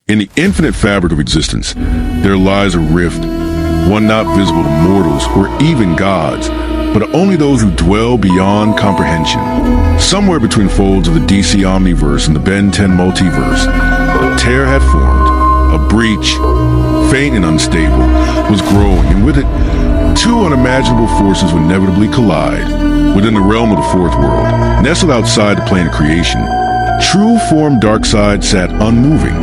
In the infinite fabric of existence, there lies a rift, one not visible to mortals or even gods, but only those who dwell beyond comprehension. Somewhere between folds of the DC Omniverse and the Ben 10 multiverse, a tear had formed. A breach, faint and unstable, was growing, and with it, two unimaginable forces would inevitably collide. Within the realm of the fourth world, nestled outside the plane of creation, True Form Darkseid sat unmoving.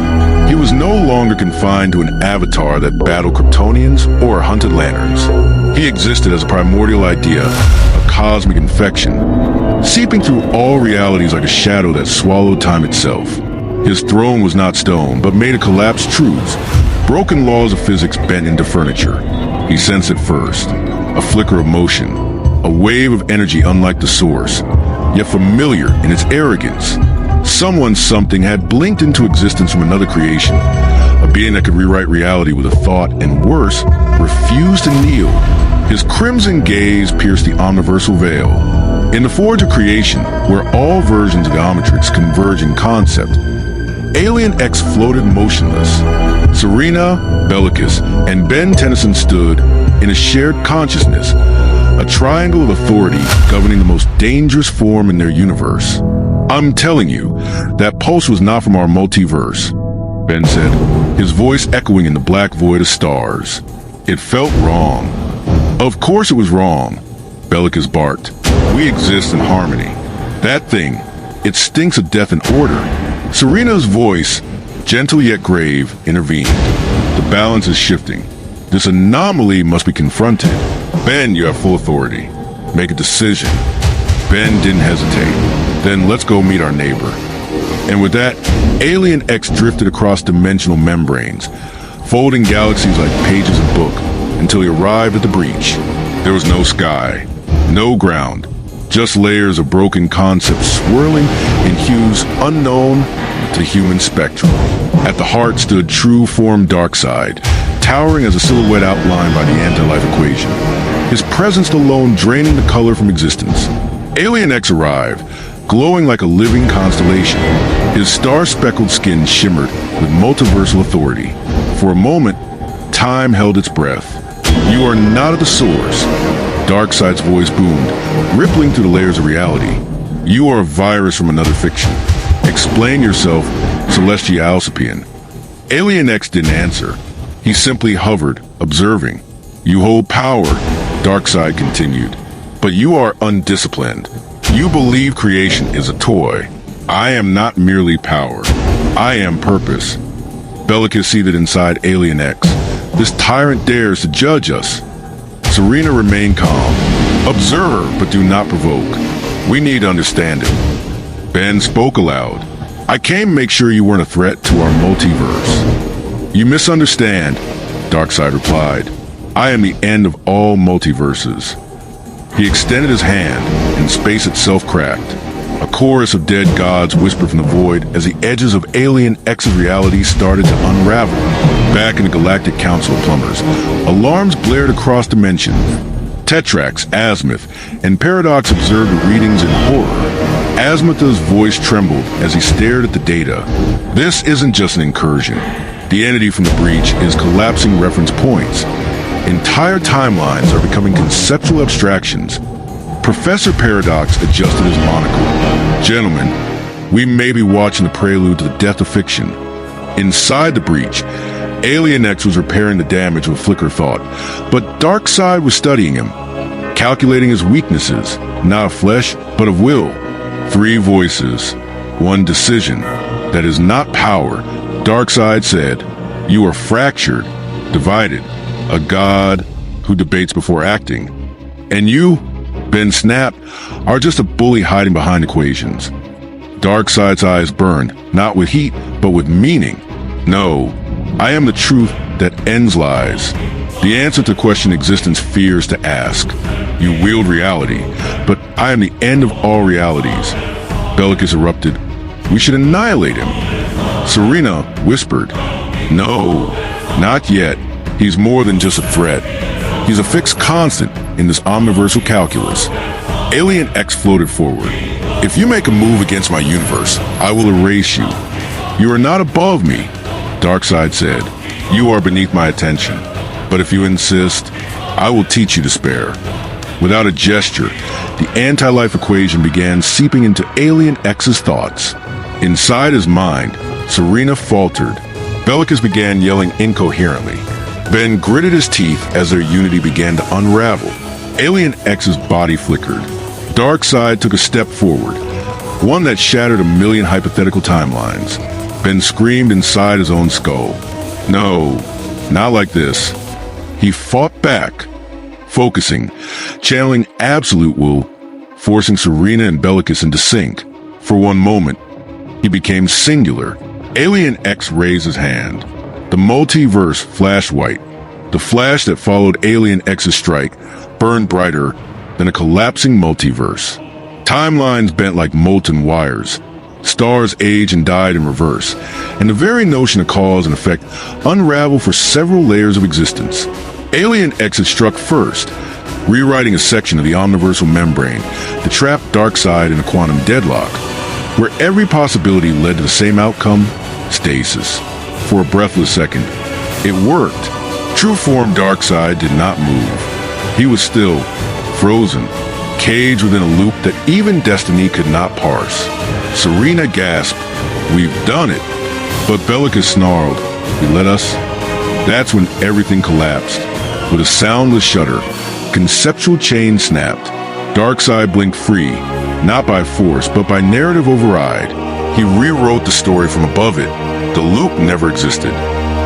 He was no longer confined to an avatar that battled Kryptonians or hunted lanterns. He existed as a primordial idea, a cosmic infection, seeping through all realities like a shadow that swallowed time itself. His throne was not stone, but made of collapsed truths, broken laws of physics bent into furniture. He sensed it first, a flicker of motion, a wave of energy unlike the source, yet familiar in its arrogance. Something had blinked into existence from another creation, a being that could rewrite reality with a thought, and worse, refused to kneel. His crimson gaze pierced the omniversal veil. In the forge of creation, where all versions of the Omnitrix converge in concept, Alien X floated motionless. Serena, Bellicus, and Ben Tennyson stood in a shared consciousness, a triangle of authority governing the most dangerous form in their universe. I'm telling you, that pulse was not from our multiverse, Ben said, his voice echoing in the black void of stars. It felt wrong. Of course it was wrong, Bellicus barked. We exist in harmony. That thing, it stinks of death and order. Serena's voice, gentle yet grave, intervened. The balance is shifting. This anomaly must be confronted. Ben, you have full authority. Make a decision. Ben didn't hesitate. Then let's go meet our neighbor. And with that, Alien X drifted across dimensional membranes, folding galaxies like pages of book, until he arrived at the breach. There was no sky, no ground, just layers of broken concepts swirling in hues unknown to human spectrum. At the heart stood True Form Darkseid, towering as a silhouette outlined by the anti-life equation, his presence alone draining the color from existence. Alien X arrived, glowing like a living constellation. His star-speckled skin shimmered with multiversal authority. For a moment, time held its breath. You are not at the source. Darkseid's voice boomed, rippling through the layers of reality. You are a virus from another fiction. Explain yourself, Celestialsapien. Alien X didn't answer. He simply hovered, observing. You hold power, Darkseid continued, but you are undisciplined. You believe creation is a toy. I am not merely power. I am purpose. Bellicus seated inside Alien X. This tyrant dares to judge us. Serena remained calm. Observe, but do not provoke. We need to understand it. Ben spoke aloud. I came to make sure you weren't a threat to our multiverse. You misunderstand, Darkseid replied. I am the end of all multiverses. He extended his hand, and space itself cracked. A chorus of dead gods whispered from the void as the edges of Alien X's reality started to unravel. Back in the Galactic Council of Plumbers, alarms blared across dimensions. Tetrax, Azimuth, and Paradox observed the readings in horror. Azimuth's voice trembled as he stared at the data. This isn't just an incursion. The entity from the breach is collapsing reference points. Entire timelines are becoming conceptual abstractions. Professor Paradox adjusted his monocle. Gentlemen, we may be watching the prelude to the death of fiction. Inside the breach, Alien X was repairing the damage with flicker thought, but Darkseid was studying him, calculating his weaknesses, not of flesh, but of will. 3 voices, 1 decision. That is not power. Darkseid said, you are fractured, divided, a god who debates before acting. And you, Ben snapped, are just a bully hiding behind equations. Darkseid's eyes burned, not with heat, but with meaning. No, I am the truth that ends lies. The answer to the question existence fears to ask. You wield reality, but I am the end of all realities. Bellicus erupted. We should annihilate him. Serena whispered. No, not yet. He's more than just a threat. He's a fixed constant in this omniversal calculus. Alien X floated forward. If you make a move against my universe, I will erase you. You are not above me. Darkseid said, "You are beneath my attention, but if you insist, I will teach you to spare." Without a gesture, the anti-life equation began seeping into Alien X's thoughts. Inside his mind, Serena faltered. Bellicus began yelling incoherently. Ben gritted his teeth as their unity began to unravel. Alien X's body flickered. Darkseid took a step forward, one that shattered a million hypothetical timelines. Ben screamed inside his own skull. No, not like this. He fought back, focusing, channeling absolute will, forcing Serena and Bellicus into sync. For one moment, he became singular. Alien X raised his hand. The multiverse flashed white. The flash that followed Alien X's strike burned brighter than a collapsing multiverse. Timelines bent like molten wires. Stars aged and died in reverse, and the very notion of cause and effect unraveled for several layers of existence. Alien X had struck first, rewriting a section of the omniversal membrane that trapped Darkseid in a quantum deadlock, where every possibility led to the same outcome: stasis. For a breathless second, it worked. True Form Darkseid did not move. He was still, frozen, caged within a loop that even destiny could not parse. Serena gasped, "We've done it." But Bellicus snarled, "You let us?" That's when everything collapsed. With a soundless shudder, conceptual chain snapped. Darkseid blinked free, not by force, but by narrative override. He rewrote the story from above it. The loop never existed.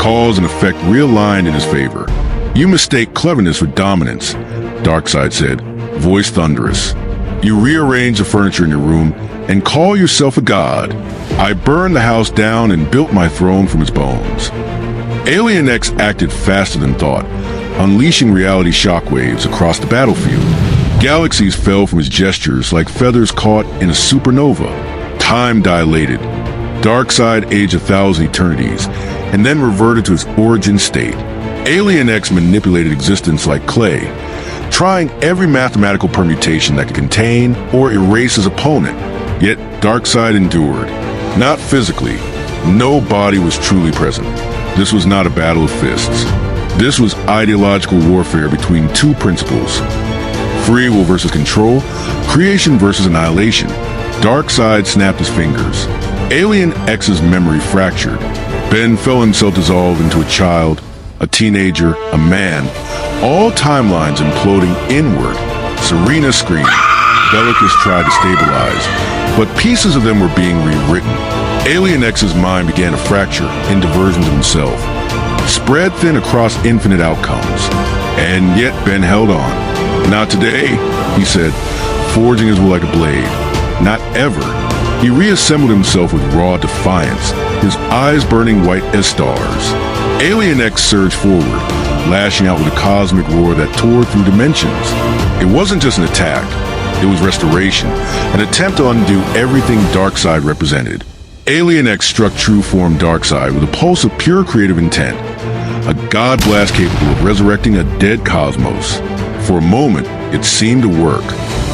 Cause and effect realigned in his favor. "You mistake cleverness for dominance," Darkseid said, voice thunderous. "You rearrange the furniture in your room and call yourself a god. I burned the house down and built my throne from its bones." Alien X acted faster than thought, unleashing reality shockwaves across the battlefield. Galaxies fell from his gestures like feathers caught in a supernova. Time dilated. Darkseid aged 1,000 eternities, and then reverted to its origin state. Alien X manipulated existence like clay, trying every mathematical permutation that could contain or erase his opponent. Yet Darkseid endured. Not physically. No body was truly present. This was not a battle of fists. This was ideological warfare between two principles: free will versus control, creation versus annihilation. Darkseid snapped his fingers. Alien X's memory fractured. Ben felt himself dissolve into a child, a teenager, a man, all timelines imploding inward. Serena screamed. Bellicus tried to stabilize, but pieces of them were being rewritten. Alien X's mind began to fracture into versions of himself, spread thin across infinite outcomes. And yet Ben held on. "Not today," he said, forging his will like a blade. "Not ever." He reassembled himself with raw defiance, his eyes burning white as stars. Alien X surged forward, lashing out with a cosmic roar that tore through dimensions. It wasn't just an attack, it was restoration, an attempt to undo everything Darkseid represented. Alien X struck True Form Darkseid with a pulse of pure creative intent, a god blast capable of resurrecting a dead cosmos. For a moment, it seemed to work.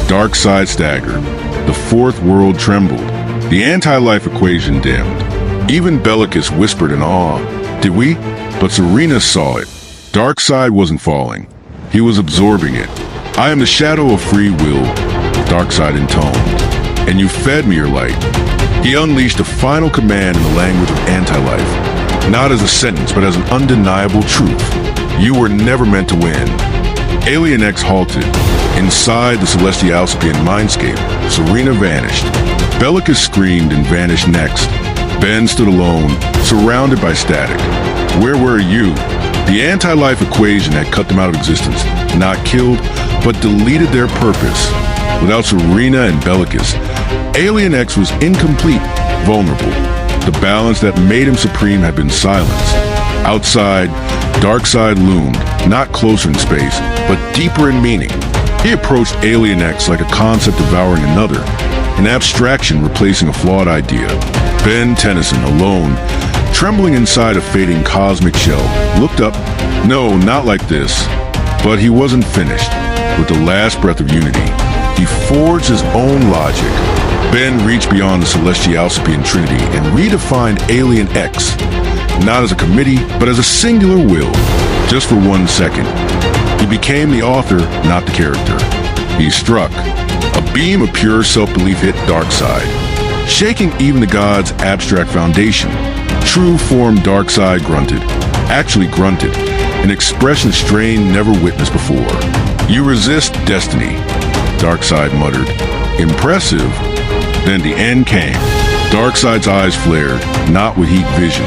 Darkseid staggered. The fourth world trembled. The anti-life equation dimmed. Even Bellicus whispered in awe. "Did we?" But Serena saw it. Darkseid wasn't falling. He was absorbing it. "I am the shadow of free will," Darkseid intoned. "And you fed me your light." He unleashed a final command in the language of anti-life, not as a sentence, but as an undeniable truth. "You were never meant to win." Alien X halted. Inside the Celestialsapien mindscape, Serena vanished. Bellicus screamed and vanished next. Ben stood alone, surrounded by static. Where were you? The anti-life equation had cut them out of existence, not killed, but deleted their purpose. Without Serena and Bellicus, Alien X was incomplete, vulnerable. The balance that made him supreme had been silenced. Outside, Darkseid loomed, not closer in space, but deeper in meaning. He approached Alien X like a concept devouring another, an abstraction replacing a flawed idea. Ben Tennyson, alone, trembling inside a fading cosmic shell, looked up. No, not like this. But he wasn't finished. With the last breath of unity, he forged his own logic. Ben reached beyond the Celestialsapien Trinity and redefined Alien X. not as a committee, but as a singular will, just for 1 second. He became the author, not the character. He struck. A beam of pure self-belief hit Darkseid, shaking even the god's abstract foundation. True Form Darkseid grunted, an expression strain never witnessed before. "You resist destiny," Darkseid muttered. "Impressive." Then the end came. Darkseid's eyes flared, not with heat vision,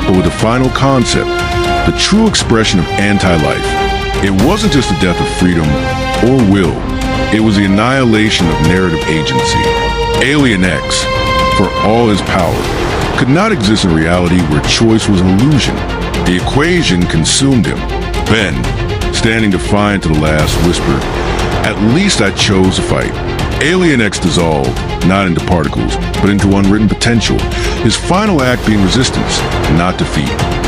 but with the final concept, the true expression of anti-life. It wasn't just the death of freedom or will. It was the annihilation of narrative agency. Alien X, for all his power, could not exist in a reality where choice was an illusion. The equation consumed him. Ben, standing defiant to the last, whispered, "At least I chose to fight." Alien X dissolved, not into particles, but into unwritten potential, his final act being resistance, not defeat.